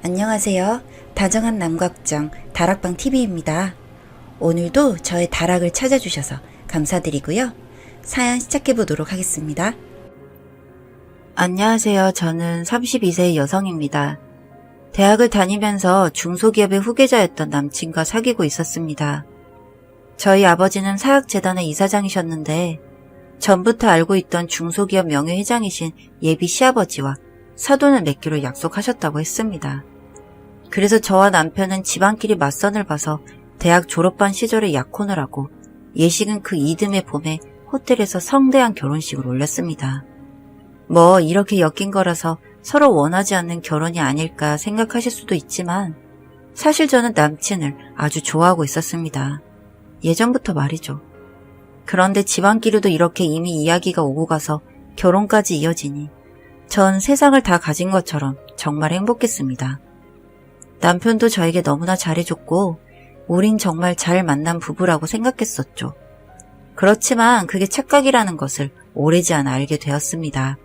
안녕하세요. 다정한 남걱정 다락방TV입니다. 오늘도 저의 다락을 찾아주셔서 감사드리고요. 사연 시작해보도록 하겠습니다. 안녕하세요. 저는 32세의 여성입니다. 대학을 다니면서 중소기업의 후계자였던 남친과 사귀고 있었습니다. 저희 아버지는 사학재단의 이사장이셨는데 전부터 알고 있던 중소기업 명예회장이신 예비 시아버지와 사돈을 맺기로 약속하셨다고 했습니다. 그래서 저와 남편은 집안끼리 맞선을 봐서 대학 졸업반 시절에 약혼을 하고 예식은 그 이듬해 봄에 호텔에서 성대한 결혼식을 올렸습니다. 뭐 이렇게 엮인 거라서 서로 원하지 않는 결혼이 아닐까 생각하실 수도 있지만 사실 저는 남친을 아주 좋아하고 있었습니다. 예전부터 말이죠. 그런데 집안끼리도 이렇게 이미 이야기가 오고 가서 결혼까지 이어지니 전 세상을 다 가진 것처럼 정말 행복했습니다. 남편도 저에게 너무나 잘해줬고 우린 정말 잘 만난 부부라고 생각했었죠. 그렇지만 그게 착각이라는 것을 오래지 않아 알게 되었습니다.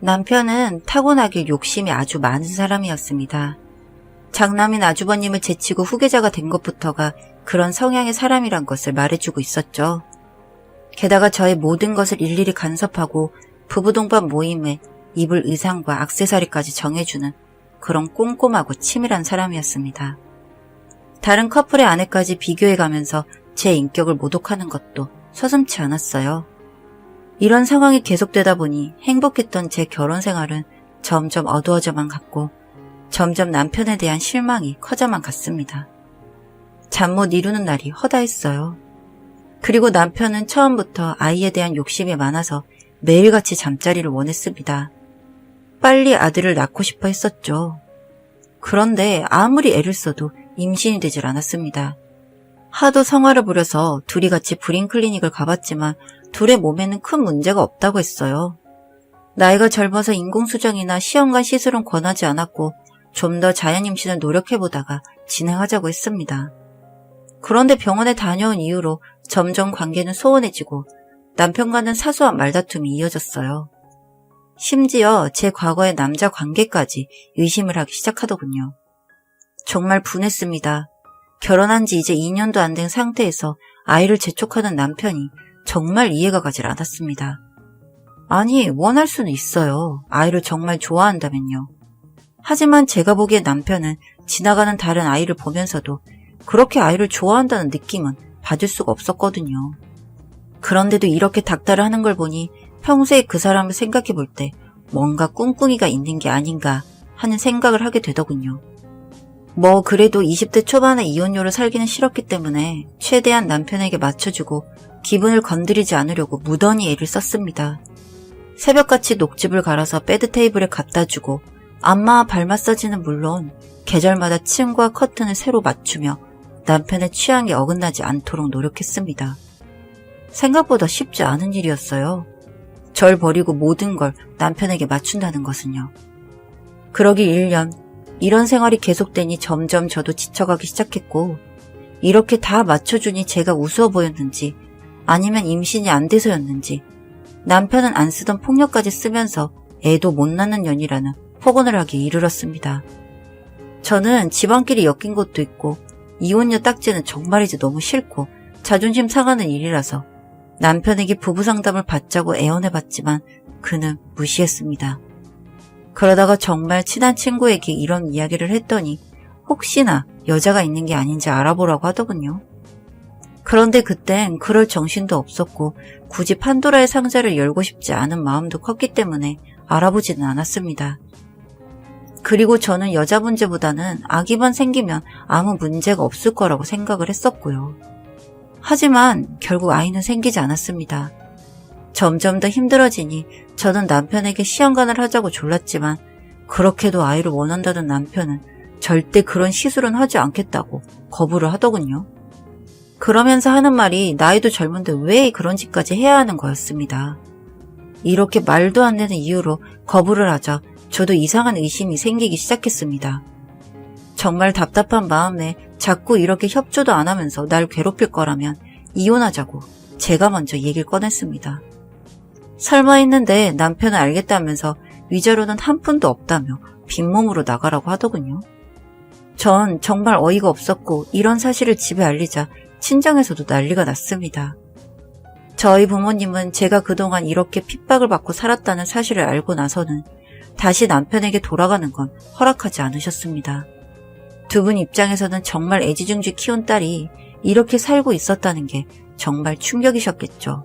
남편은 타고나길 욕심이 아주 많은 사람이었습니다. 장남인 아주버님을 제치고 후계자가 된 것부터가 그런 성향의 사람이란 것을 말해주고 있었죠. 게다가 저의 모든 것을 일일이 간섭하고 부부 동반 모임에 입을 의상과 액세서리까지 정해주는 그런 꼼꼼하고 치밀한 사람이었습니다. 다른 커플의 아내까지 비교해가면서 제 인격을 모독하는 것도 서슴지 않았어요. 이런 상황이 계속되다 보니 행복했던 제 결혼 생활은 점점 어두워져만 갔고 점점 남편에 대한 실망이 커져만 갔습니다. 잠 못 이루는 날이 허다했어요. 그리고 남편은 처음부터 아이에 대한 욕심이 많아서 매일같이 잠자리를 원했습니다. 빨리 아들을 낳고 싶어 했었죠. 그런데 아무리 애를 써도 임신이 되질 않았습니다. 하도 성화를 부려서 둘이 같이 브링클리닉을 가봤지만 둘의 몸에는 큰 문제가 없다고 했어요. 나이가 젊어서 인공수정이나 시험관 시술은 권하지 않았고 좀 더 자연 임신을 노력해보다가 진행하자고 했습니다. 그런데 병원에 다녀온 이후로 점점 관계는 소원해지고 남편과는 사소한 말다툼이 이어졌어요. 심지어 제 과거의 남자 관계까지 의심을 하기 시작하더군요. 정말 분했습니다. 결혼한 지 이제 2년도 안 된 상태에서 아이를 재촉하는 남편이 정말 이해가 가질 않았습니다. 아니, 원할 수는 있어요. 아이를 정말 좋아한다면요. 하지만 제가 보기에 남편은 지나가는 다른 아이를 보면서도 그렇게 아이를 좋아한다는 느낌은 받을 수가 없었거든요. 그런데도 이렇게 닥달을 하는 걸 보니 평소에 그 사람을 생각해 볼 때 뭔가 꿍꿍이가 있는 게 아닌가 하는 생각을 하게 되더군요. 뭐 그래도 20대 초반에 이혼녀로 살기는 싫었기 때문에 최대한 남편에게 맞춰주고 기분을 건드리지 않으려고 무던히 애를 썼습니다. 새벽같이 녹즙을 갈아서 베드 테이블에 갖다 주고 안마와 발 마사지는 물론 계절마다 침과 커튼을 새로 맞추며 남편의 취향에 어긋나지 않도록 노력했습니다. 생각보다 쉽지 않은 일이었어요. 절 버리고 모든 걸 남편에게 맞춘다는 것은요. 그러기 1년, 이런 생활이 계속되니 점점 저도 지쳐가기 시작했고 이렇게 다 맞춰주니 제가 우스워 보였는지 아니면 임신이 안 돼서였는지 남편은 안 쓰던 폭력까지 쓰면서 애도 못 낳는 년이라는 폭언을 하기에 이르렀습니다. 저는 집안끼리 엮인 것도 있고 이혼녀 딱지는 정말이지 너무 싫고 자존심 상하는 일이라서 남편에게 부부 상담을 받자고 애원해봤지만 그는 무시했습니다. 그러다가 정말 친한 친구에게 이런 이야기를 했더니 혹시나 여자가 있는 게 아닌지 알아보라고 하더군요. 그런데 그땐 그럴 정신도 없었고 굳이 판도라의 상자를 열고 싶지 않은 마음도 컸기 때문에 알아보지는 않았습니다. 그리고 저는 여자 문제보다는 아기만 생기면 아무 문제가 없을 거라고 생각을 했었고요. 하지만 결국 아이는 생기지 않았습니다. 점점 더 힘들어지니 저는 남편에게 시험관을 하자고 졸랐지만 그렇게도 아이를 원한다던 남편은 절대 그런 시술은 하지 않겠다고 거부를 하더군요. 그러면서 하는 말이 나이도 젊은데 왜 그런 짓까지 해야 하는 거였습니다. 이렇게 말도 안 되는 이유로 거부를 하자 저도 이상한 의심이 생기기 시작했습니다. 정말 답답한 마음에 자꾸 이렇게 협조도 안 하면서 날 괴롭힐 거라면 이혼하자고 제가 먼저 얘기를 꺼냈습니다. 설마 했는데 남편은 알겠다면서 위자료는 한 푼도 없다며 빈몸으로 나가라고 하더군요. 전 정말 어이가 없었고 이런 사실을 집에 알리자 친정에서도 난리가 났습니다. 저희 부모님은 제가 그동안 이렇게 핍박을 받고 살았다는 사실을 알고 나서는 다시 남편에게 돌아가는 건 허락하지 않으셨습니다. 두 분 입장에서는 정말 애지중지 키운 딸이 이렇게 살고 있었다는 게 정말 충격이셨겠죠.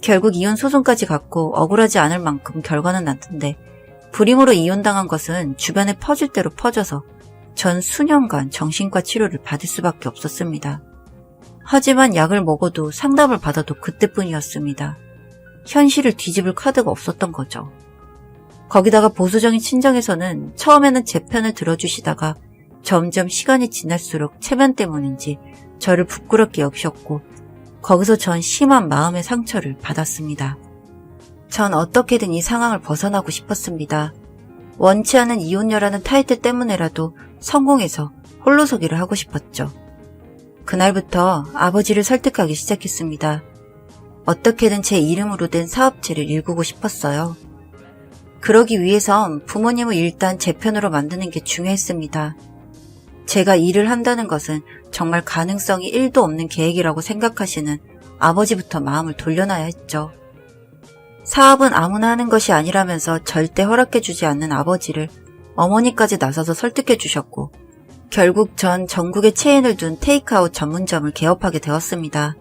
결국 이혼 소송까지 갔고 억울하지 않을 만큼 결과는 났는데 불임으로 이혼당한 것은 주변에 퍼질 대로 퍼져서 전 수년간 정신과 치료를 받을 수밖에 없었습니다. 하지만 약을 먹어도 상담을 받아도 그때뿐이었습니다. 현실을 뒤집을 카드가 없었던 거죠. 거기다가 보수적인 친정에서는 처음에는 제 편을 들어주시다가 점점 시간이 지날수록 체면 때문인지 저를 부끄럽게 여기셨고 거기서 전 심한 마음의 상처를 받았습니다. 전 어떻게든 이 상황을 벗어나고 싶었습니다. 원치 않은 이혼녀라는 타이틀 때문에라도 성공해서 홀로서기를 하고 싶었죠. 그날부터 아버지를 설득하기 시작했습니다. 어떻게든 제 이름으로 된 사업체를 일구고 싶었어요. 그러기 위해선 부모님을 일단 제 편으로 만드는 게 중요했습니다. 제가 일을 한다는 것은 정말 가능성이 1도 없는 계획이라고 생각하시는 아버지부터 마음을 돌려놔야 했죠. 사업은 아무나 하는 것이 아니라면서 절대 허락해주지 않는 아버지를 어머니까지 나서서 설득해 주셨고 결국 전 전국에 체인을 둔 테이크아웃 전문점을 개업하게 되었습니다.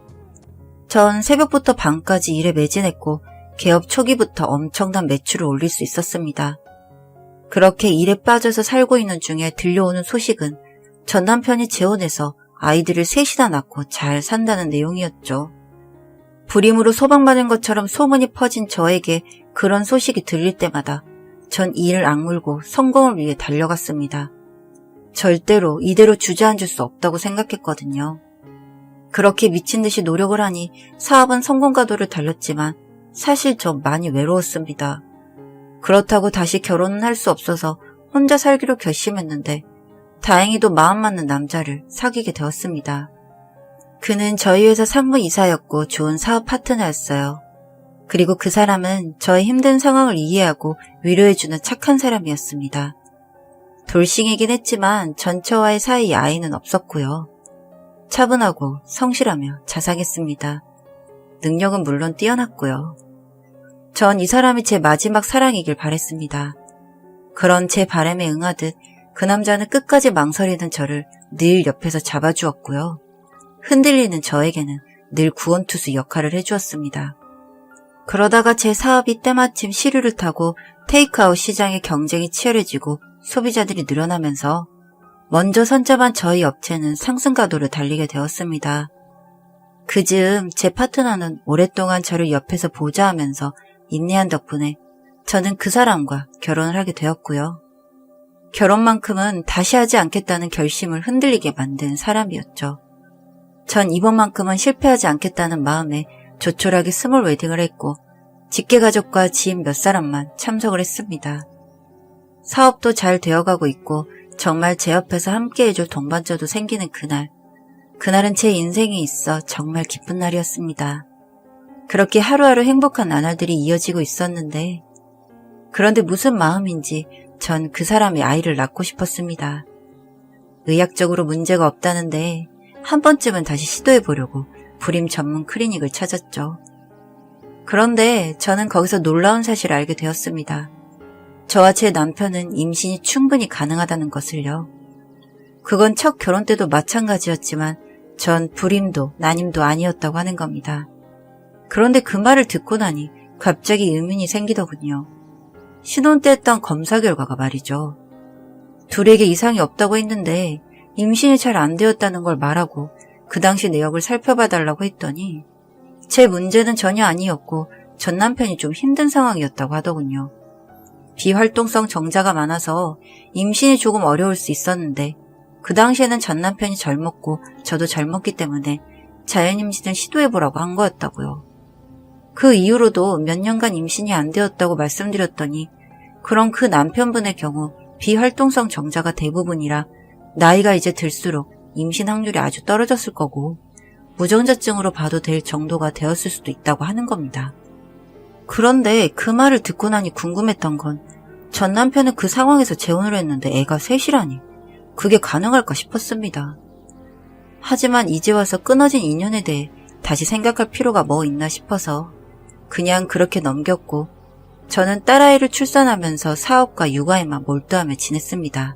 전 새벽부터 밤까지 일에 매진했고 개업 초기부터 엄청난 매출을 올릴 수 있었습니다. 그렇게 일에 빠져서 살고 있는 중에 들려오는 소식은 전 남편이 재혼해서 아이들을 셋이나 낳고 잘 산다는 내용이었죠. 불임으로 소방받은 것처럼 소문이 퍼진 저에게 그런 소식이 들릴 때마다 전 이를 악물고 성공을 위해 달려갔습니다. 절대로 이대로 주저앉을 수 없다고 생각했거든요. 그렇게 미친 듯이 노력을 하니 사업은 성공가도를 달렸지만 사실 전 많이 외로웠습니다. 그렇다고 다시 결혼은 할 수 없어서 혼자 살기로 결심했는데 다행히도 마음 맞는 남자를 사귀게 되었습니다. 그는 저희 회사 상무이사였고 좋은 사업 파트너였어요. 그리고 그 사람은 저의 힘든 상황을 이해하고 위로해주는 착한 사람이었습니다. 돌싱이긴 했지만 전처와의 사이에 아이는 없었고요. 차분하고 성실하며 자상했습니다. 능력은 물론 뛰어났고요. 전 이 사람이 제 마지막 사랑이길 바랬습니다. 그런 제 바람에 응하듯 그 남자는 끝까지 망설이는 저를 늘 옆에서 잡아주었고요. 흔들리는 저에게는 늘 구원투수 역할을 해주었습니다. 그러다가 제 사업이 때마침 시류를 타고 테이크아웃 시장의 경쟁이 치열해지고 소비자들이 늘어나면서 먼저 선점한 저희 업체는 상승가도를 달리게 되었습니다. 그즈음 제 파트너는 오랫동안 저를 옆에서 보좌하면서 인내한 덕분에 저는 그 사람과 결혼을 하게 되었고요. 결혼만큼은 다시 하지 않겠다는 결심을 흔들리게 만든 사람이었죠. 전 이번만큼은 실패하지 않겠다는 마음에 조촐하게 스몰 웨딩을 했고 직계가족과 지인 몇 사람만 참석을 했습니다. 사업도 잘 되어가고 있고 정말 제 옆에서 함께해줄 동반자도 생기는 그날은 제 인생에 있어 정말 기쁜 날이었습니다. 그렇게 하루하루 행복한 나날들이 이어지고 있었는데 그런데 무슨 마음인지 전 그 사람의 아이를 낳고 싶었습니다. 의학적으로 문제가 없다는데 한 번쯤은 다시 시도해보려고 불임 전문 클리닉을 찾았죠. 그런데 저는 거기서 놀라운 사실을 알게 되었습니다. 저와 제 남편은 임신이 충분히 가능하다는 것을요. 그건 첫 결혼 때도 마찬가지였지만 전 불임도 난임도 아니었다고 하는 겁니다. 그런데 그 말을 듣고 나니 갑자기 의문이 생기더군요. 신혼 때 했던 검사 결과가 말이죠. 둘에게 이상이 없다고 했는데 임신이 잘 안 되었다는 걸 말하고 그 당시 내역을 살펴봐달라고 했더니 제 문제는 전혀 아니었고 전 남편이 좀 힘든 상황이었다고 하더군요. 비활동성 정자가 많아서 임신이 조금 어려울 수 있었는데 그 당시에는 전 남편이 젊었고 저도 젊었기 때문에 자연임신을 시도해보라고 한 거였다고요. 그 이후로도 몇 년간 임신이 안 되었다고 말씀드렸더니 그럼 그 남편분의 경우 비활동성 정자가 대부분이라 나이가 이제 들수록 임신 확률이 아주 떨어졌을 거고 무정자증으로 봐도 될 정도가 되었을 수도 있다고 하는 겁니다. 그런데 그 말을 듣고 나니 궁금했던 건 전 남편은 그 상황에서 재혼을 했는데 애가 셋이라니 그게 가능할까 싶었습니다. 하지만 이제 와서 끊어진 인연에 대해 다시 생각할 필요가 뭐 있나 싶어서 그냥 그렇게 넘겼고 저는 딸아이를 출산하면서 사업과 육아에만 몰두하며 지냈습니다.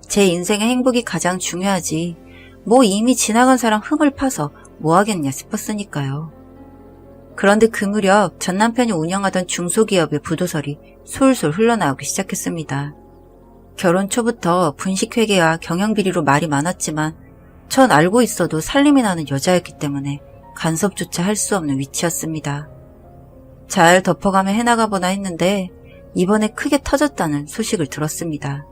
제 인생의 행복이 가장 중요하지 뭐 이미 지나간 사람 흠을 파서 뭐 하겠냐 싶었으니까요. 그런데 그 무렵 전 남편이 운영하던 중소기업의 부도설이 솔솔 흘러나오기 시작했습니다. 결혼 초부터 분식회계와 경영비리로 말이 많았지만 전 알고 있어도 살림이 나는 여자였기 때문에 간섭조차 할 수 없는 위치였습니다. 잘 덮어가며 해나가보나 했는데 이번에 크게 터졌다는 소식을 들었습니다.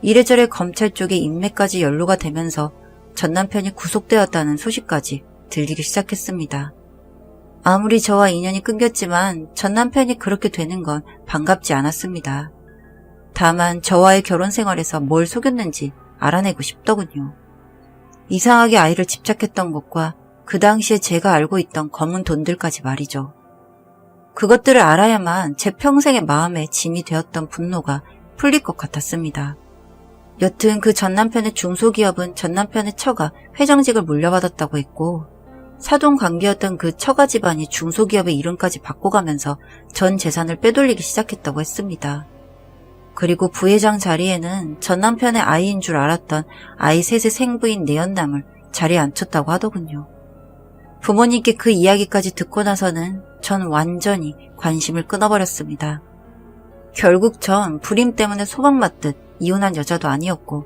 이래저래 검찰 쪽에 인맥까지 연루가 되면서 전 남편이 구속되었다는 소식까지 들리기 시작했습니다. 아무리 저와 인연이 끊겼지만 전 남편이 그렇게 되는 건 반갑지 않았습니다. 다만 저와의 결혼 생활에서 뭘 속였는지 알아내고 싶더군요. 이상하게 아이를 집착했던 것과 그 당시에 제가 알고 있던 검은 돈들까지 말이죠. 그것들을 알아야만 제 평생의 마음에 짐이 되었던 분노가 풀릴 것 같았습니다. 여튼 그 전 남편의 중소기업은 전 남편의 처가 회장직을 물려받았다고 했고 사돈관계였던 그 처가 집안이 중소기업의 이름까지 바꿔가면서 전 재산을 빼돌리기 시작했다고 했습니다. 그리고 부회장 자리에는 전 남편의 아이인 줄 알았던 아이 셋의 생부인 내연남을 자리에 앉혔다고 하더군요. 부모님께 그 이야기까지 듣고 나서는 전 완전히 관심을 끊어버렸습니다. 결국 전 불임 때문에 소박맞듯 이혼한 여자도 아니었고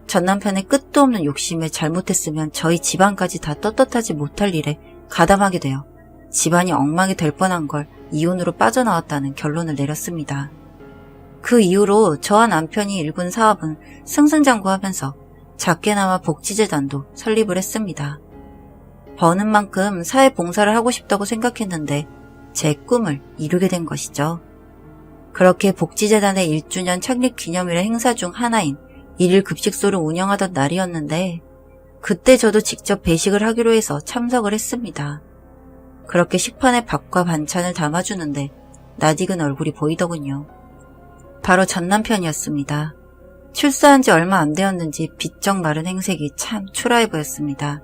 전 남편의 끝도 없는 욕심에 잘못했으면 저희 집안까지 다 떳떳하지 못할 일에 가담하게 되어 집안이 엉망이 될 뻔한 걸 이혼으로 빠져나왔다는 결론을 내렸습니다. 그 이후로 저와 남편이 일군 사업은 승승장구하면서 작게나마 복지재단도 설립을 했습니다. 버는 만큼 사회봉사를 하고 싶다고 생각했는데 제 꿈을 이루게 된 것이죠. 그렇게 복지재단의 1주년 창립 기념일의 행사 중 하나인 일일 급식소를 운영하던 날이었는데 그때 저도 직접 배식을 하기로 해서 참석을 했습니다. 그렇게 식판에 밥과 반찬을 담아주는데 낯익은 얼굴이 보이더군요. 바로 전 남편이었습니다. 출사한 지 얼마 안 되었는지 비쩍 마른 행색이 참 초라해 보였습니다.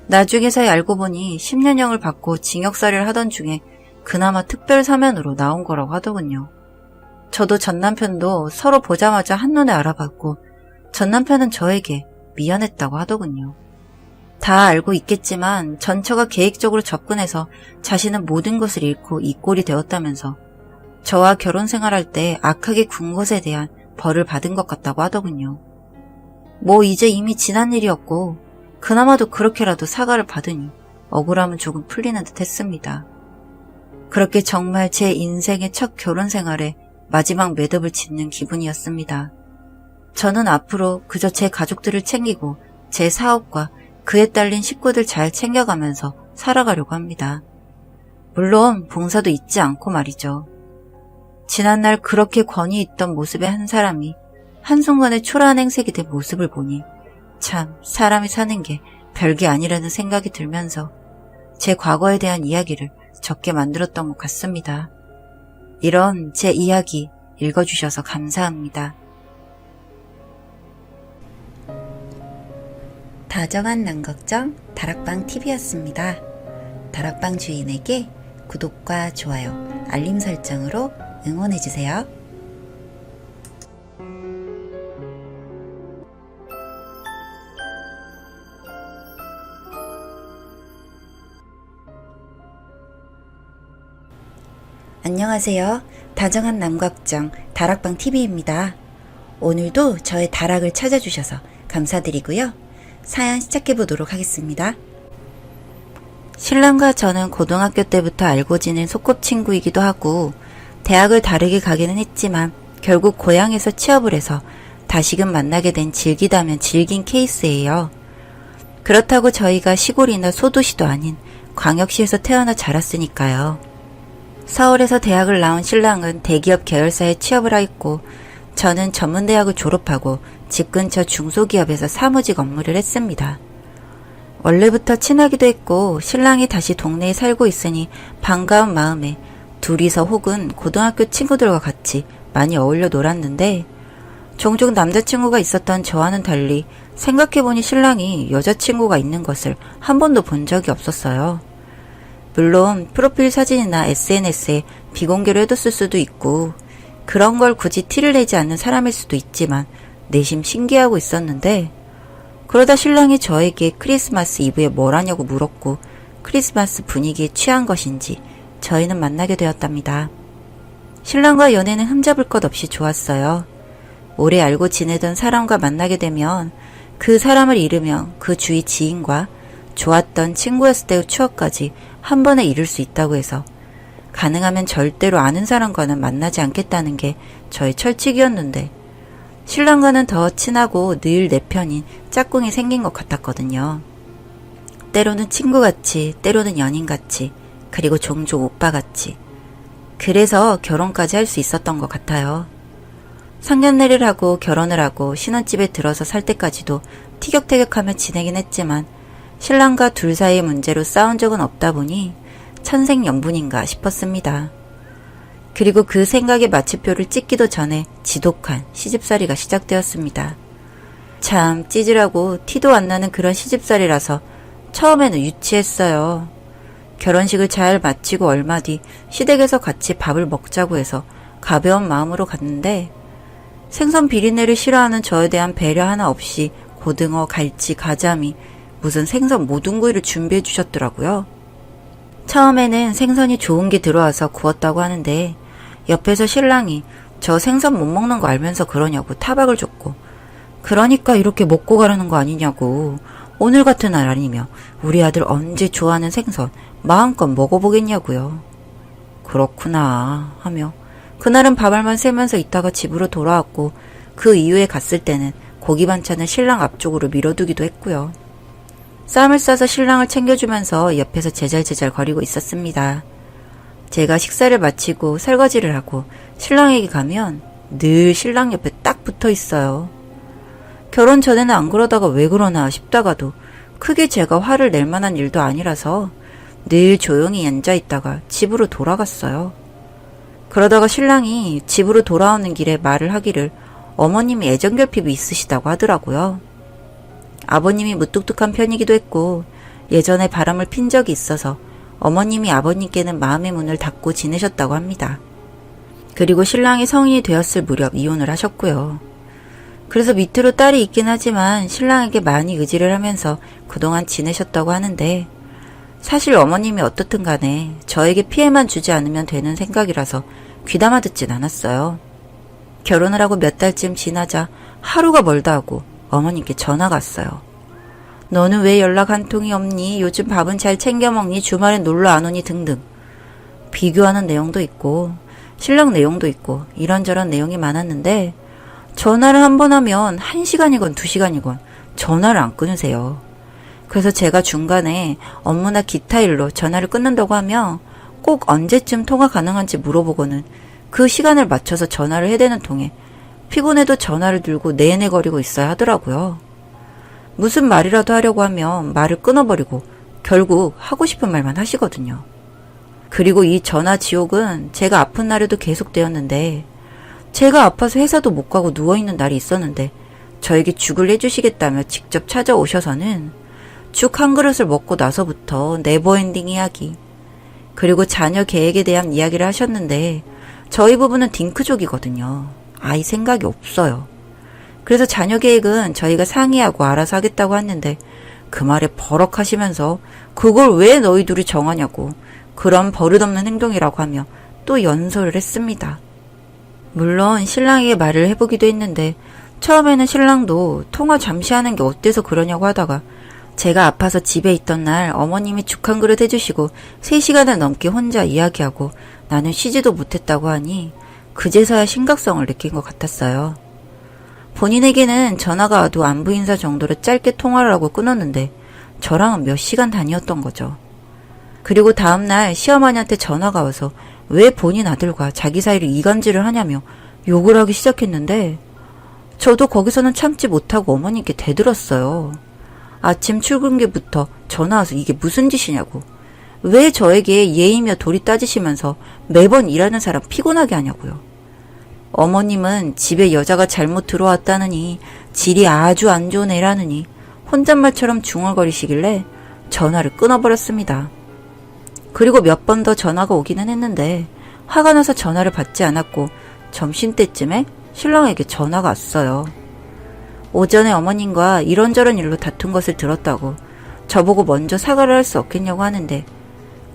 나중에서야 알고 보니 10년형을 받고 징역살이를 하던 중에 그나마 특별 사면으로 나온 거라고 하더군요. 저도 전 남편도 서로 보자마자 한눈에 알아봤고 전 남편은 저에게 미안했다고 하더군요. 다 알고 있겠지만 전처가 계획적으로 접근해서 자신은 모든 것을 잃고 이 꼴이 되었다면서 저와 결혼 생활할 때 악하게 군 것에 대한 벌을 받은 것 같다고 하더군요. 뭐 이제 이미 지난 일이었고 그나마도 그렇게라도 사과를 받으니 억울함은 조금 풀리는 듯 했습니다. 그렇게 정말 제 인생의 첫 결혼 생활에 마지막 매듭을 짓는 기분이었습니다. 저는 앞으로 그저 제 가족들을 챙기고 제 사업과 그에 딸린 식구들 잘 챙겨가면서 살아가려고 합니다. 물론 봉사도 잊지 않고 말이죠. 지난날 그렇게 권위 있던 모습의 한 사람이 한순간에 초라한 행색이 된 모습을 보니 참 사람이 사는 게 별게 아니라는 생각이 들면서 제 과거에 대한 이야기를 적게 만들었던 것 같습니다. 이런 제 이야기 읽어주셔서 감사합니다. 다정한 남걱정 다락방TV였습니다. 다락방 주인에게 구독과 좋아요, 알림 설정으로 응원해주세요. 안녕하세요. 다정한 남걱정 다락방TV입니다. 오늘도 저의 다락을 찾아주셔서 감사드리고요. 사연 시작해보도록 하겠습니다. 신랑과 저는 고등학교 때부터 알고 지낸 소꿉친구이기도 하고 대학을 다르게 가기는 했지만 결국 고향에서 취업을 해서 다시금 만나게 된 질기다면 질긴 케이스예요. 그렇다고 저희가 시골이나 소도시도 아닌 광역시에서 태어나 자랐으니까요. 서울에서 대학을 나온 신랑은 대기업 계열사에 취업을 하였고 저는 전문대학을 졸업하고 집 근처 중소기업에서 사무직 업무를 했습니다. 원래부터 친하기도 했고 신랑이 다시 동네에 살고 있으니 반가운 마음에 둘이서 혹은 고등학교 친구들과 같이 많이 어울려 놀았는데 종종 남자친구가 있었던 저와는 달리 생각해보니 신랑이 여자친구가 있는 것을 한 번도 본 적이 없었어요. 물론 프로필 사진이나 SNS에 비공개로 해뒀을 수도 있고 그런 걸 굳이 티를 내지 않는 사람일 수도 있지만 내심 신기하고 있었는데 그러다 신랑이 저에게 크리스마스 이브에 뭘 하냐고 물었고 크리스마스 분위기에 취한 것인지 저희는 만나게 되었답니다. 신랑과 연애는 흠잡을 것 없이 좋았어요. 오래 알고 지내던 사람과 만나게 되면 그 사람을 잃으면 그 주위 지인과 좋았던 친구였을 때의 추억까지 한 번에 잃을 수 있다고 해서 가능하면 절대로 아는 사람과는 만나지 않겠다는 게 저의 철칙이었는데 신랑과는 더 친하고 늘 내 편인 짝꿍이 생긴 것 같았거든요. 때로는 친구같이, 때로는 연인같이, 그리고 종종 오빠같이. 그래서 결혼까지 할 수 있었던 것 같아요. 상견례를 하고 결혼을 하고 신혼집에 들어서 살 때까지도 티격태격하며 지내긴 했지만 신랑과 둘 사이의 문제로 싸운 적은 없다 보니 천생연분인가 싶었습니다. 그리고 그 생각에 마침표를 찍기도 전에 지독한 시집살이가 시작되었습니다. 참 찌질하고 티도 안 나는 그런 시집살이라서 처음에는 유치했어요. 결혼식을 잘 마치고 얼마 뒤 시댁에서 같이 밥을 먹자고 해서 가벼운 마음으로 갔는데 생선 비린내를 싫어하는 저에 대한 배려 하나 없이 고등어, 갈치, 가자미, 무슨 생선 모둠구이를 준비해 주셨더라고요. 처음에는 생선이 좋은 게 들어와서 구웠다고 하는데 옆에서 신랑이 저 생선 못 먹는 거 알면서 그러냐고 타박을 줬고 그러니까 이렇게 먹고 가라는 거 아니냐고 오늘 같은 날 아니면 우리 아들 언제 좋아하는 생선 마음껏 먹어보겠냐고요. 그렇구나 하며 그날은 밥알만 세면서 있다가 집으로 돌아왔고 그 이후에 갔을 때는 고기 반찬을 신랑 앞쪽으로 밀어두기도 했고요. 쌈을 싸서 신랑을 챙겨주면서 옆에서 제잘제잘 거리고 있었습니다. 제가 식사를 마치고 설거지를 하고 신랑에게 가면 늘 신랑 옆에 딱 붙어 있어요. 결혼 전에는 안 그러다가 왜 그러나 싶다가도 크게 제가 화를 낼 만한 일도 아니라서 늘 조용히 앉아있다가 집으로 돌아갔어요. 그러다가 신랑이 집으로 돌아오는 길에 말을 하기를 어머님이 애정결핍이 있으시다고 하더라고요. 아버님이 무뚝뚝한 편이기도 했고 예전에 바람을 핀 적이 있어서 어머님이 아버님께는 마음의 문을 닫고 지내셨다고 합니다. 그리고 신랑이 성인이 되었을 무렵 이혼을 하셨고요. 그래서 밑으로 딸이 있긴 하지만 신랑에게 많이 의지를 하면서 그동안 지내셨다고 하는데 사실 어머님이 어떻든 간에 저에게 피해만 주지 않으면 되는 생각이라서 귀담아 듣진 않았어요. 결혼을 하고 몇 달쯤 지나자 하루가 멀다 하고 어머님께 전화가 왔어요. 너는 왜 연락 한 통이 없니? 요즘 밥은 잘 챙겨 먹니? 주말엔 놀러 안 오니? 등등. 비교하는 내용도 있고 신랑 내용도 있고 이런저런 내용이 많았는데 전화를 한 번 하면 1시간이건 2시간이건 전화를 안 끊으세요. 그래서 제가 중간에 업무나 기타 일로 전화를 끊는다고 하면 꼭 언제쯤 통화 가능한지 물어보고는 그 시간을 맞춰서 전화를 해대는 통에 피곤해도 전화를 들고 내내 거리고 있어야 하더라고요. 무슨 말이라도 하려고 하면 말을 끊어버리고 결국 하고 싶은 말만 하시거든요. 그리고 이 전화 지옥은 제가 아픈 날에도 계속되었는데 제가 아파서 회사도 못 가고 누워있는 날이 있었는데 저에게 죽을 해주시겠다며 직접 찾아오셔서는 죽 한 그릇을 먹고 나서부터 네버엔딩 이야기 그리고 자녀 계획에 대한 이야기를 하셨는데 저희 부부는 딩크족이거든요. 아이 생각이 없어요. 그래서 자녀 계획은 저희가 상의하고 알아서 하겠다고 했는데 그 말에 버럭하시면서 그걸 왜 너희 둘이 정하냐고 그런 버릇없는 행동이라고 하며 또 연설을 했습니다. 물론 신랑에게 말을 해보기도 했는데 처음에는 신랑도 통화 잠시 하는 게 어때서 그러냐고 하다가 제가 아파서 집에 있던 날 어머님이 죽 한 그릇 해주시고 3시간을 넘게 혼자 이야기하고 나는 쉬지도 못했다고 하니 그제서야 심각성을 느낀 것 같았어요. 본인에게는 전화가 와도 안부 인사 정도로 짧게 통화를 하고 끊었는데 저랑은 몇 시간 단위였던 거죠. 그리고 다음날 시어머니한테 전화가 와서 왜 본인 아들과 자기 사이를 이간질을 하냐며 욕을 하기 시작했는데 저도 거기서는 참지 못하고 어머님께 대들었어요. 아침 출근길부터 전화 와서 이게 무슨 짓이냐고 왜 저에게 예의며 도리 따지시면서 매번 일하는 사람 피곤하게 하냐고요. 어머님은 집에 여자가 잘못 들어왔다느니 질이 아주 안 좋은 애라느니 혼잣말처럼 중얼거리시길래 전화를 끊어버렸습니다. 그리고 몇 번 더 전화가 오기는 했는데 화가 나서 전화를 받지 않았고 점심때쯤에 신랑에게 전화가 왔어요. 오전에 어머님과 이런저런 일로 다툰 것을 들었다고 저보고 먼저 사과를 할 수 없겠냐고 하는데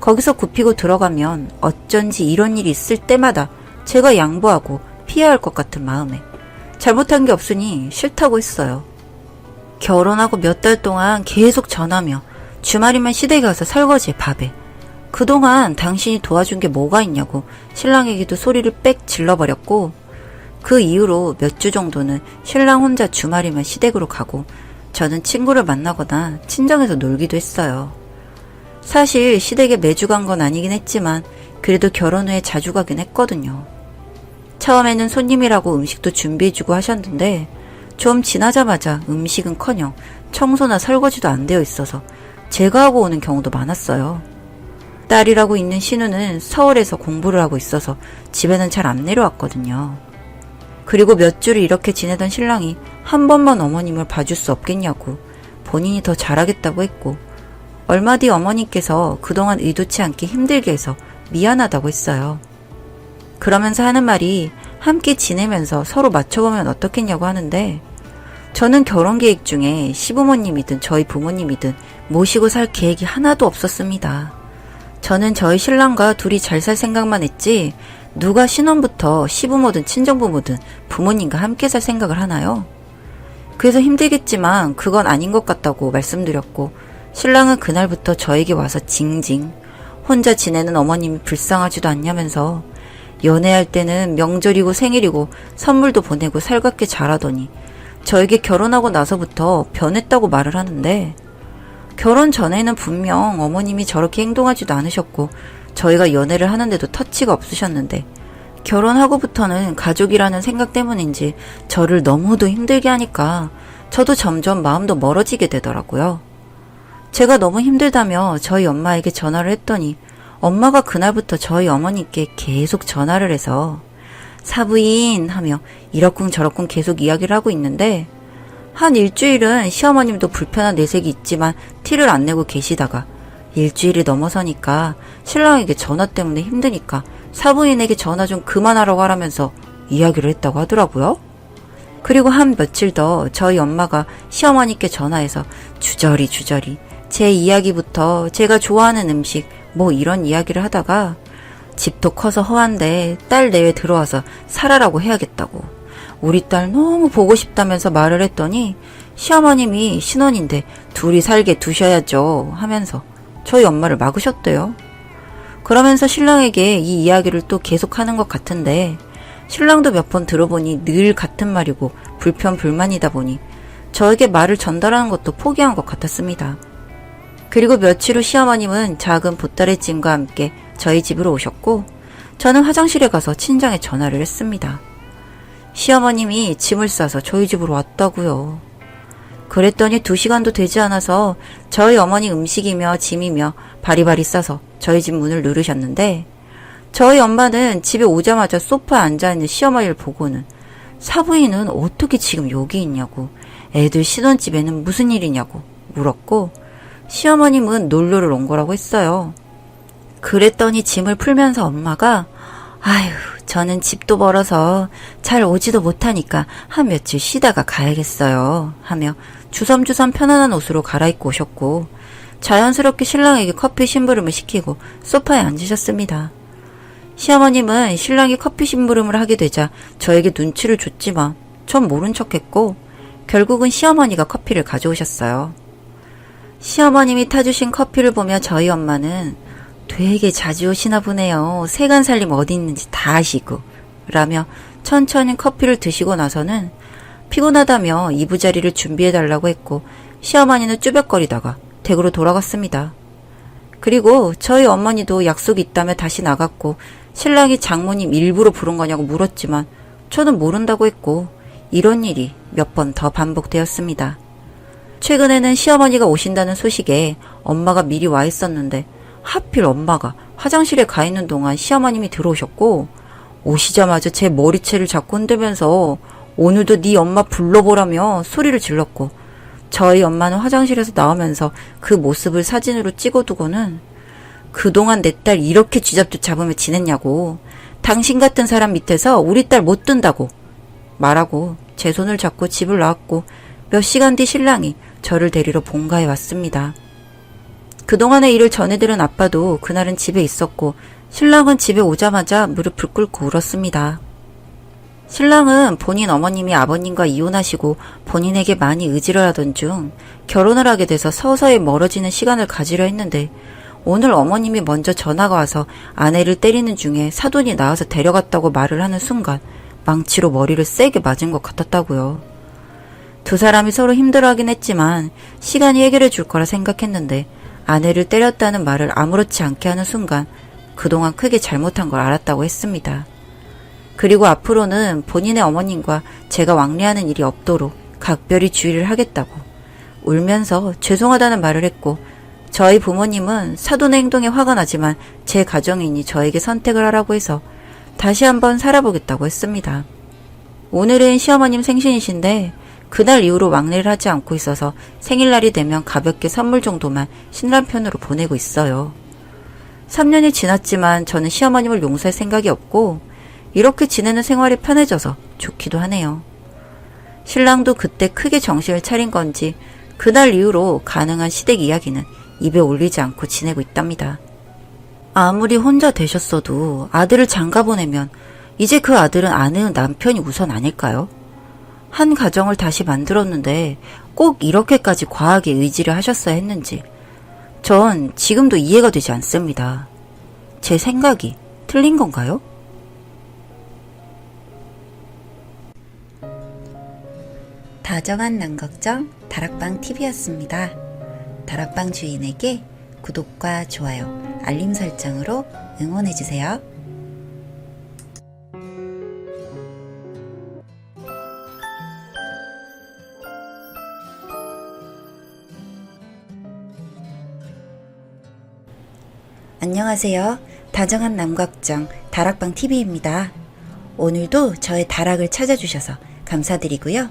거기서 굽히고 들어가면 어쩐지 이런 일이 있을 때마다 제가 양보하고 피해야 할 것 같은 마음에 잘못한 게 없으니 싫다고 했어요. 결혼하고 몇 달 동안 계속 전화며 주말이면 시댁에 가서 설거지에 밥에 그동안 당신이 도와준 게 뭐가 있냐고 신랑에게도 소리를 빽 질러버렸고 그 이후로 몇 주 정도는 신랑 혼자 주말이면 시댁으로 가고 저는 친구를 만나거나 친정에서 놀기도 했어요. 사실 시댁에 매주 간 건 아니긴 했지만 그래도 결혼 후에 자주 가긴 했거든요. 처음에는 손님이라고 음식도 준비해주고 하셨는데 좀 지나자마자 음식은커녕 청소나 설거지도 안 되어 있어서 제가 하고 오는 경우도 많았어요. 딸이라고 있는 신우는 서울에서 공부를 하고 있어서 집에는 잘 안 내려왔거든요. 그리고 몇 주를 이렇게 지내던 신랑이 한 번만 어머님을 봐줄 수 없겠냐고 본인이 더 잘하겠다고 했고 얼마 뒤 어머니께서 그동안 의도치 않게 힘들게 해서 미안하다고 했어요. 그러면서 하는 말이 함께 지내면서 서로 맞춰보면 어떻겠냐고 하는데 저는 결혼 계획 중에 시부모님이든 저희 부모님이든 모시고 살 계획이 하나도 없었습니다. 저는 저희 신랑과 둘이 잘 살 생각만 했지 누가 신혼부터 시부모든 친정부모든 부모님과 함께 살 생각을 하나요? 그래서 힘들겠지만 그건 아닌 것 같다고 말씀드렸고 신랑은 그날부터 저에게 와서 징징 혼자 지내는 어머님이 불쌍하지도 않냐면서 연애할 때는 명절이고 생일이고 선물도 보내고 살갑게 잘하더니 저에게 결혼하고 나서부터 변했다고 말을 하는데 결혼 전에는 분명 어머님이 저렇게 행동하지도 않으셨고 저희가 연애를 하는데도 터치가 없으셨는데 결혼하고부터는 가족이라는 생각 때문인지 저를 너무도 힘들게 하니까 저도 점점 마음도 멀어지게 되더라고요. 제가 너무 힘들다며 저희 엄마에게 전화를 했더니 엄마가 그날부터 저희 어머니께 계속 전화를 해서 사부인 하며 이러쿵저러쿵 계속 이야기를 하고 있는데 한 일주일은 시어머님도 불편한 내색이 있지만 티를 안 내고 계시다가 일주일이 넘어서니까 신랑에게 전화 때문에 힘드니까 사부인에게 전화 좀 그만하라고 하라면서 이야기를 했다고 하더라고요. 그리고 한 며칠 더 저희 엄마가 시어머니께 전화해서 주저리 제 이야기부터 제가 좋아하는 음식 뭐 이런 이야기를 하다가 집도 커서 허한데 딸 내외 들어와서 살아라고 해야겠다고 우리 딸 너무 보고 싶다면서 말을 했더니 시어머님이 신혼인데 둘이 살게 두셔야죠 하면서 저희 엄마를 막으셨대요. 그러면서 신랑에게 이 이야기를 또 계속하는 것 같은데 신랑도 몇 번 들어보니 늘 같은 말이고 불평불만이다 보니 저에게 말을 전달하는 것도 포기한 것 같았습니다. 그리고 며칠 후 시어머님은 작은 보따리 짐과 함께 저희 집으로 오셨고 저는 화장실에 가서 친정에 전화를 했습니다. 시어머님이 짐을 싸서 저희 집으로 왔다고요. 그랬더니 2시간도 되지 않아서 저희 어머니 음식이며 짐이며 바리바리 싸서 저희 집 문을 누르셨는데 저희 엄마는 집에 오자마자 소파에 앉아있는 시어머니를 보고는 사부인은 어떻게 지금 여기 있냐고 애들 신혼집에는 무슨 일이냐고 물었고 시어머님은 놀러를 온 거라고 했어요. 그랬더니 짐을 풀면서 엄마가 아휴 저는 집도 멀어서 잘 오지도 못하니까 한 며칠 쉬다가 가야겠어요 하며 주섬주섬 편안한 옷으로 갈아입고 오셨고 자연스럽게 신랑에게 커피 심부름을 시키고 소파에 앉으셨습니다. 시어머님은 신랑이 커피 심부름을 하게 되자 저에게 눈치를 줬지만 전 모른 척했고 결국은 시어머니가 커피를 가져오셨어요. 시어머님이 타주신 커피를 보며 저희 엄마는 되게 자주 오시나 보네요. 세간살림 어디 있는지 다 아시고 라며 천천히 커피를 드시고 나서는 피곤하다며 이부자리를 준비해달라고 했고 시어머니는 쭈뼛거리다가 댁으로 돌아갔습니다. 그리고 저희 어머니도 약속이 있다며 다시 나갔고 신랑이 장모님 일부러 부른 거냐고 물었지만 저는 모른다고 했고 이런 일이 몇 번 더 반복되었습니다. 최근에는 시어머니가 오신다는 소식에 엄마가 미리 와 있었는데 하필 엄마가 화장실에 가 있는 동안 시어머님이 들어오셨고 오시자마자 제 머리채를 잡고 흔들면서 오늘도 네 엄마 불러보라며 소리를 질렀고, 저희 엄마는 화장실에서 나오면서 그 모습을 사진으로 찍어두고는 그동안 내 딸 이렇게 쥐잡듯 잡으며 지냈냐고, 당신 같은 사람 밑에서 우리 딸 못 둔다고 말하고 제 손을 잡고 집을 나왔고, 몇 시간 뒤 신랑이 저를 데리러 본가에 왔습니다. 그동안의 일을 전해들은 아빠도 그날은 집에 있었고, 신랑은 집에 오자마자 무릎을 꿇고 울었습니다. 신랑은 본인 어머님이 아버님과 이혼하시고 본인에게 많이 의지를 하던 중 결혼을 하게 돼서 서서히 멀어지는 시간을 가지려 했는데, 오늘 어머님이 먼저 전화가 와서 아내를 때리는 중에 사돈이 나와서 데려갔다고 말을 하는 순간 망치로 머리를 세게 맞은 것 같았다고요. 두 사람이 서로 힘들어하긴 했지만 시간이 해결해 줄 거라 생각했는데, 아내를 때렸다는 말을 아무렇지 않게 하는 순간 그동안 크게 잘못한 걸 알았다고 했습니다. 그리고 앞으로는 본인의 어머님과 제가 왕래하는 일이 없도록 각별히 주의를 하겠다고 울면서 죄송하다는 말을 했고, 저희 부모님은 사돈의 행동에 화가 나지만 제 가정이니 저에게 선택을 하라고 해서 다시 한번 살아보겠다고 했습니다. 오늘은 시어머님 생신이신데 그날 이후로 왕래를 하지 않고 있어서 생일날이 되면 가볍게 선물 정도만 신랑편으로 보내고 있어요. 3년이 지났지만 저는 시어머님을 용서할 생각이 없고 이렇게 지내는 생활이 편해져서 좋기도 하네요. 신랑도 그때 크게 정신을 차린 건지 그날 이후로 가능한 시댁 이야기는 입에 올리지 않고 지내고 있답니다. 아무리 혼자 되셨어도 아들을 장가 보내면 이제 그 아들은 아내의 남편이 우선 아닐까요? 한 가정을 다시 만들었는데 꼭 이렇게까지 과하게 의지를 하셨어야 했는지 전 지금도 이해가 되지 않습니다. 제 생각이 틀린 건가요? 다정한 남걱정 다락방 TV였습니다. 다락방 주인에게 구독과 좋아요, 알림 설정으로 응원해주세요. 안녕하세요. 다정한 남걱정 다락방 TV입니다. 오늘도 저의 다락을 찾아주셔서 감사드리고요.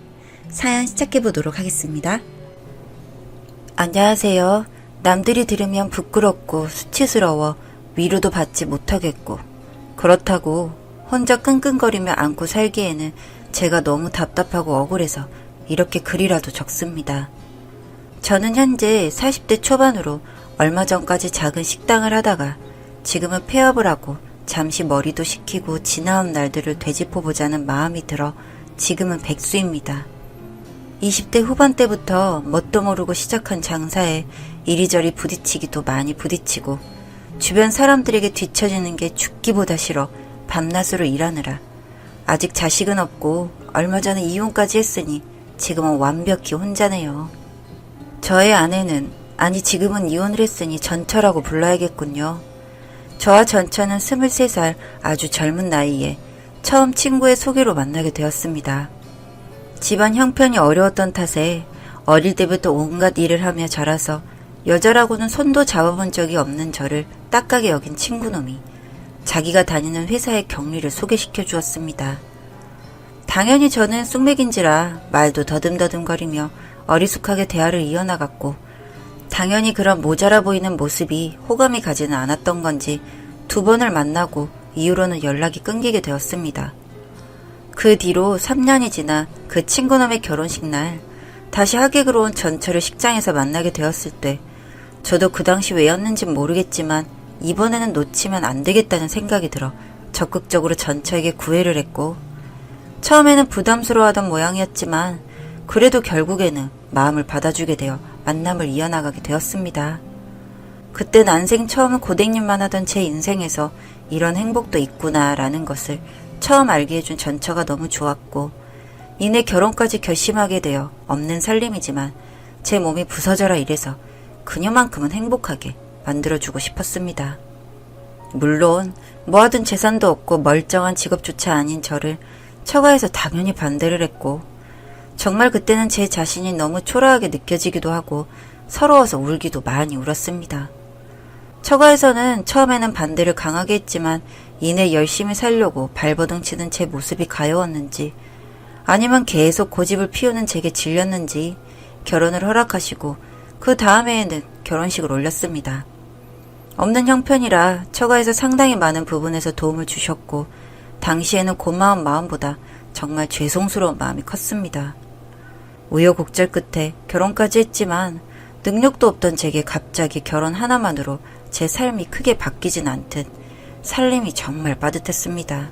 사연 시작해보도록 하겠습니다. 안녕하세요. 남들이 들으면 부끄럽고 수치스러워 위로도 받지 못하겠고, 그렇다고 혼자 끙끙거리며 안고 살기에는 제가 너무 답답하고 억울해서 이렇게 글이라도 적습니다. 저는 현재 40대 초반으로 얼마 전까지 작은 식당을 하다가 지금은 폐업을 하고 잠시 머리도 식히고 지나온 날들을 되짚어보자는 마음이 들어 지금은 백수입니다. 20대 후반 때부터 뭣도 모르고 시작한 장사에 이리저리 부딪히기도 많이 부딪히고 주변 사람들에게 뒤처지는 게 죽기보다 싫어 밤낮으로 일하느라 아직 자식은 없고 얼마 전에 이혼까지 했으니 지금은 완벽히 혼자네요. 저의 아내는, 아니 지금은 이혼을 했으니 전처라고 불러야겠군요. 저와 전처는 23살 아주 젊은 나이에 처음 친구의 소개로 만나게 되었습니다. 집안 형편이 어려웠던 탓에 어릴 때부터 온갖 일을 하며 자라서 여자라고는 손도 잡아본 적이 없는 저를 딱하게 여긴 친구놈이 자기가 다니는 회사의 경리를 소개시켜 주었습니다. 당연히 저는 쑥맥인지라 말도 더듬더듬거리며 어리숙하게 대화를 이어나갔고, 당연히 그런 모자라 보이는 모습이 호감이 가지는 않았던 건지 2번을 만나고 이후로는 연락이 끊기게 되었습니다. 그 뒤로 3년이 지나 그 친구놈의 결혼식 날 다시 하객으로 온 전처를 식장에서 만나게 되었을 때 저도 그 당시 왜였는진 모르겠지만 이번에는 놓치면 안 되겠다는 생각이 들어 적극적으로 전처에게 구애를 했고, 처음에는 부담스러워하던 모양이었지만 그래도 결국에는 마음을 받아주게 되어 만남을 이어나가게 되었습니다. 그때 난생 처음 고데기만 하던 제 인생에서 이런 행복도 있구나라는 것을 처음 알게 해준 전처가 너무 좋았고, 이내 결혼까지 결심하게 되어 없는 살림이지만 제 몸이 부서져라 이래서 그녀만큼은 행복하게 만들어주고 싶었습니다. 물론 뭐하든 재산도 없고 멀쩡한 직업조차 아닌 저를 처가에서 당연히 반대를 했고, 정말 그때는 제 자신이 너무 초라하게 느껴지기도 하고 서러워서 울기도 많이 울었습니다. 처가에서는 처음에는 반대를 강하게 했지만 이내 열심히 살려고 발버둥 치는 제 모습이 가여웠는지 아니면 계속 고집을 피우는 제게 질렸는지 결혼을 허락하시고 그 다음 해에는 결혼식을 올렸습니다. 없는 형편이라 처가에서 상당히 많은 부분에서 도움을 주셨고 당시에는 고마운 마음보다 정말 죄송스러운 마음이 컸습니다. 우여곡절 끝에 결혼까지 했지만 능력도 없던 제게 갑자기 결혼 하나만으로 제 삶이 크게 바뀌진 않듯 살림이 정말 빠듯했습니다.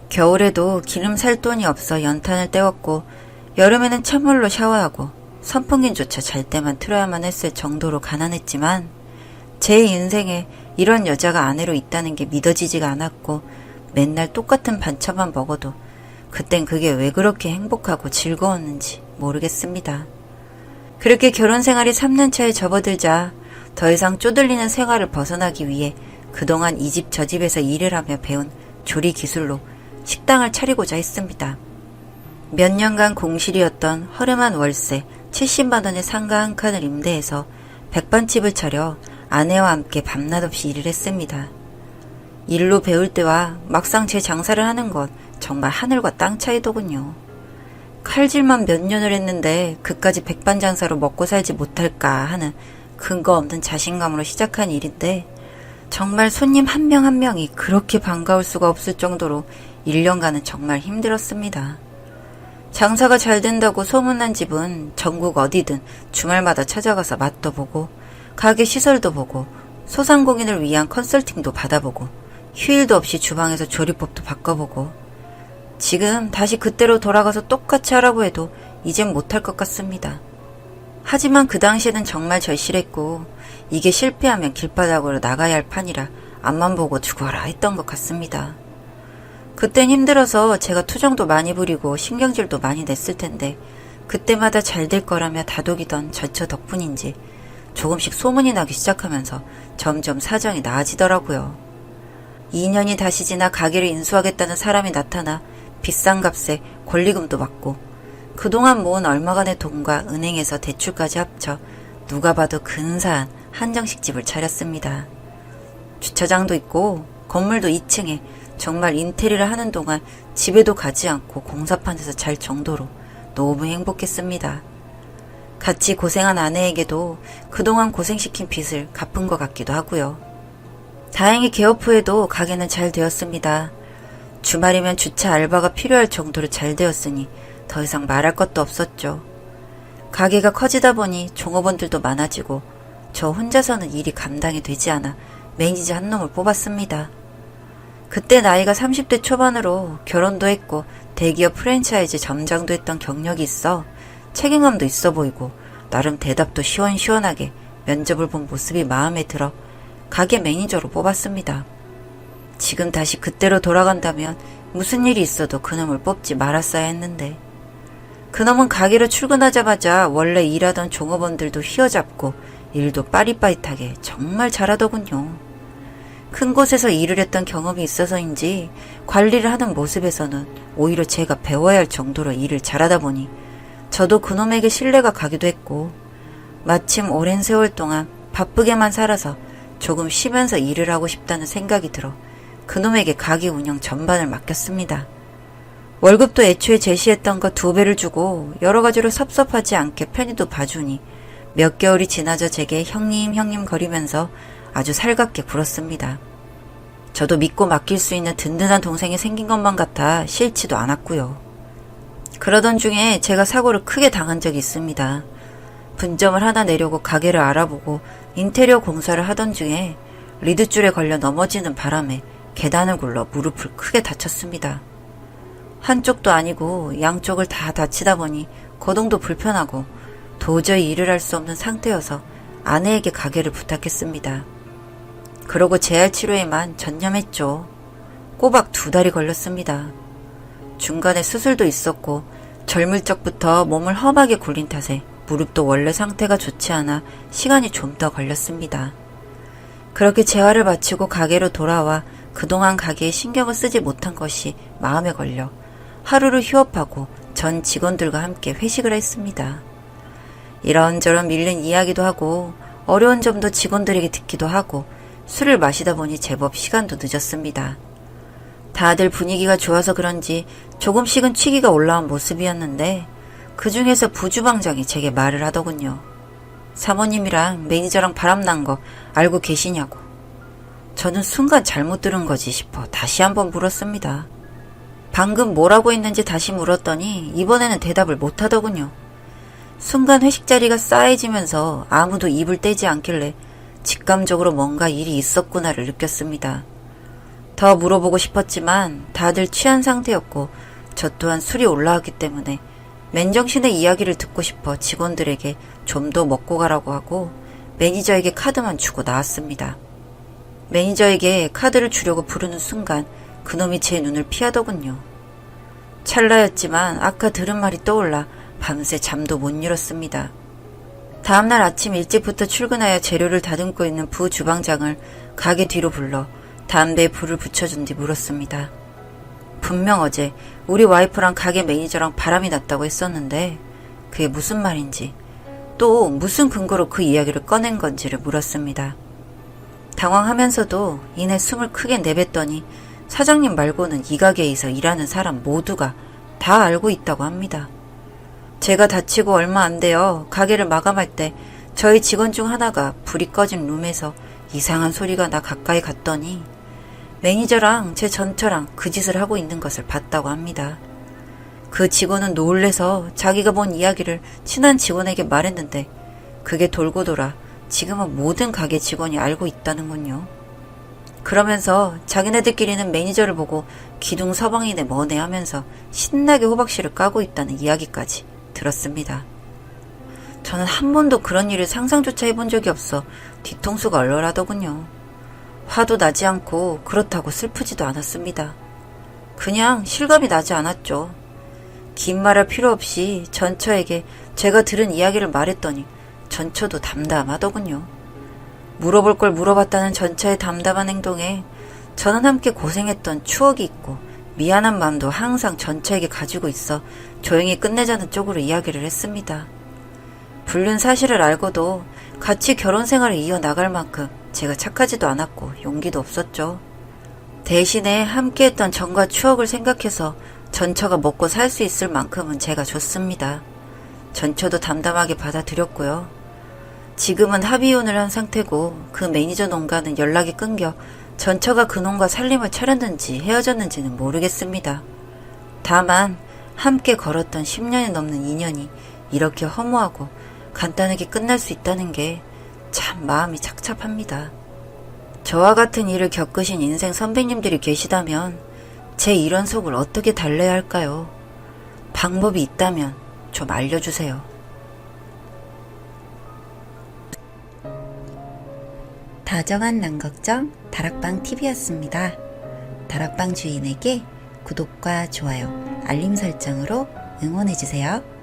겨울에도 기름 살 돈이 없어 연탄을 때웠고 여름에는 찬물로 샤워하고 선풍기조차 잘 때만 틀어야만 했을 정도로 가난했지만 제 인생에 이런 여자가 아내로 있다는 게 믿어지지가 않았고 맨날 똑같은 반찬만 먹어도 그땐 그게 왜 그렇게 행복하고 즐거웠는지 모르겠습니다. 그렇게 결혼 생활이 3년 차에 접어들자 더 이상 쪼들리는 생활을 벗어나기 위해 그동안 이 집 저 집에서 일을 하며 배운 조리 기술로 식당을 차리고자 했습니다. 몇 년간 공실이었던 허름한 월세 70만 원의 상가 한 칸을 임대해서 백반집을 차려 아내와 함께 밤낮 없이 일을 했습니다. 일로 배울 때와 막상 제 장사를 하는 건 정말 하늘과 땅 차이더군요. 칼질만 몇 년을 했는데 그까지 백반 장사로 먹고 살지 못할까 하는 근거 없는 자신감으로 시작한 일인데 정말 손님 한 명 한 명이 그렇게 반가울 수가 없을 정도로 1년간은 정말 힘들었습니다. 장사가 잘 된다고 소문난 집은 전국 어디든 주말마다 찾아가서 맛도 보고 가게 시설도 보고 소상공인을 위한 컨설팅도 받아보고 휴일도 없이 주방에서 조리법도 바꿔보고 지금 다시 그때로 돌아가서 똑같이 하라고 해도 이젠 못할 것 같습니다. 하지만 그 당시에는 정말 절실했고 이게 실패하면 길바닥으로 나가야 할 판이라 앞만 보고 죽어라 했던 것 같습니다. 그땐 힘들어서 제가 투정도 많이 부리고 신경질도 많이 냈을 텐데 그때마다 잘 될 거라며 다독이던 저처 덕분인지 조금씩 소문이 나기 시작하면서 점점 사정이 나아지더라고요. 2년이 다시 지나 가게를 인수하겠다는 사람이 나타나 비싼 값에 권리금도 받고 그동안 모은 얼마간의 돈과 은행에서 대출까지 합쳐 누가 봐도 근사한 한정식집을 차렸습니다. 주차장도 있고 건물도 2층에 정말 인테리어를 하는 동안 집에도 가지 않고 공사판에서 잘 정도로 너무 행복했습니다. 같이 고생한 아내에게도 그동안 고생시킨 빚을 갚은 것 같기도 하고요. 다행히 개업 후에도 가게는 잘 되었습니다. 주말이면 주차 알바가 필요할 정도로 잘 되었으니 더 이상 말할 것도 없었죠. 가게가 커지다 보니 종업원들도 많아지고 저 혼자서는 일이 감당이 되지 않아 매니저 한 놈을 뽑았습니다. 그때 나이가 30대 초반으로 결혼도 했고 대기업 프랜차이즈 점장도 했던 경력이 있어 책임감도 있어 보이고 나름 대답도 시원시원하게 면접을 본 모습이 마음에 들어 가게 매니저로 뽑았습니다. 지금 다시 그때로 돌아간다면 무슨 일이 있어도 그놈을 뽑지 말았어야 했는데 그놈은 가게로 출근하자마자 원래 일하던 종업원들도 휘어잡고 일도 빠릿빠릿하게 정말 잘하더군요. 큰 곳에서 일을 했던 경험이 있어서인지 관리를 하는 모습에서는 오히려 제가 배워야 할 정도로 일을 잘하다 보니 저도 그놈에게 신뢰가 가기도 했고 마침 오랜 세월 동안 바쁘게만 살아서 조금 쉬면서 일을 하고 싶다는 생각이 들어 그놈에게 가게 운영 전반을 맡겼습니다. 월급도 애초에 제시했던 것 2배를 주고 여러 가지로 섭섭하지 않게 편의도 봐주니 몇 개월이 지나자 제게 형님 거리면서 아주 살갑게 굴었습니다. 저도 믿고 맡길 수 있는 든든한 동생이 생긴 것만 같아 싫지도 않았고요. 그러던 중에 제가 사고를 크게 당한 적이 있습니다. 분점을 하나 내려고 가게를 알아보고 인테리어 공사를 하던 중에 리드줄에 걸려 넘어지는 바람에 계단을 굴러 무릎을 크게 다쳤습니다. 한쪽도 아니고 양쪽을 다 다치다 보니 거동도 불편하고 도저히 일을 할 수 없는 상태여서 아내에게 가게를 부탁했습니다. 그러고 재활 치료에만 전념했죠. 꼬박 2달이 걸렸습니다. 중간에 수술도 있었고 젊을 적부터 몸을 험하게 굴린 탓에 무릎도 원래 상태가 좋지 않아 시간이 좀 더 걸렸습니다. 그렇게 재활을 마치고 가게로 돌아와 그동안 가게에 신경을 쓰지 못한 것이 마음에 걸려 하루를 휴업하고 전 직원들과 함께 회식을 했습니다. 이런저런 밀린 이야기도 하고 어려운 점도 직원들에게 듣기도 하고 술을 마시다 보니 제법 시간도 늦었습니다. 다들 분위기가 좋아서 그런지 조금씩은 취기가 올라온 모습이었는데 그 중에서 부주방장이 제게 말을 하더군요. 사모님이랑 매니저랑 바람난 거 알고 계시냐고. 저는 순간 잘못 들은 거지 싶어 다시 한번 물었습니다. 방금 뭐라고 했는지 다시 물었더니 이번에는 대답을 못 하더군요. 순간 회식 자리가 싸해지면서 아무도 입을 떼지 않길래 직감적으로 뭔가 일이 있었구나를 느꼈습니다. 더 물어보고 싶었지만 다들 취한 상태였고 저 또한 술이 올라왔기 때문에 맨정신의 이야기를 듣고 싶어 직원들에게 좀 더 먹고 가라고 하고 매니저에게 카드만 주고 나왔습니다. 매니저에게 카드를 주려고 부르는 순간 그놈이 제 눈을 피하더군요. 찰나였지만 아까 들은 말이 떠올라 밤새 잠도 못 이뤘습니다. 다음날 아침 일찍부터 출근하여 재료를 다듬고 있는 부주방장을 가게 뒤로 불러 담배에 불을 붙여준 뒤 물었습니다. 분명 어제 우리 와이프랑 가게 매니저랑 바람이 났다고 했었는데 그게 무슨 말인지 또 무슨 근거로 그 이야기를 꺼낸 건지를 물었습니다. 당황하면서도 이내 숨을 크게 내뱉더니 사장님 말고는 이 가게에서 일하는 사람 모두가 다 알고 있다고 합니다. 제가 다치고 얼마 안 되어 가게를 마감할 때 저희 직원 중 하나가 불이 꺼진 룸에서 이상한 소리가 나 가까이 갔더니 매니저랑 제 전처랑 그 짓을 하고 있는 것을 봤다고 합니다. 그 직원은 놀래서 자기가 본 이야기를 친한 직원에게 말했는데 그게 돌고 돌아 지금은 모든 가게 직원이 알고 있다는군요. 그러면서 자기네들끼리는 매니저를 보고 기둥 서방이네 뭐네 하면서 신나게 호박씨를 까고 있다는 이야기까지 들었습니다. 저는 한 번도 그런 일을 상상조차 해본 적이 없어 뒤통수가 얼얼하더군요. 화도 나지 않고 그렇다고 슬프지도 않았습니다. 그냥 실감이 나지 않았죠. 긴 말할 필요 없이 전처에게 제가 들은 이야기를 말했더니 전처도 담담하더군요. 물어볼 걸 물어봤다는 전처의 담담한 행동에 저는 함께 고생했던 추억이 있고 미안한 마음도 항상 전처에게 가지고 있어 조용히 끝내자는 쪽으로 이야기를 했습니다. 불륜 사실을 알고도 같이 결혼 생활을 이어나갈 만큼 제가 착하지도 않았고 용기도 없었죠. 대신에 함께했던 정과 추억을 생각해서 전처가 먹고 살 수 있을 만큼은 제가 줬습니다. 전처도 담담하게 받아들였고요. 지금은 합의혼을 한 상태고 그 매니저 놈과는 연락이 끊겨 전처가 그놈과 살림을 차렸는지 헤어졌는지는 모르겠습니다. 다만 함께 걸었던 10년이 넘는 인연이 이렇게 허무하고 간단하게 끝날 수 있다는 게 참 마음이 착잡합니다. 저와 같은 일을 겪으신 인생 선배님들이 계시다면 제 이런 속을 어떻게 달래야 할까요? 방법이 있다면 좀 알려주세요. 다정한 남걱정 다락방TV였습니다. 다락방 주인에게 구독과 좋아요, 알림 설정으로 응원해주세요.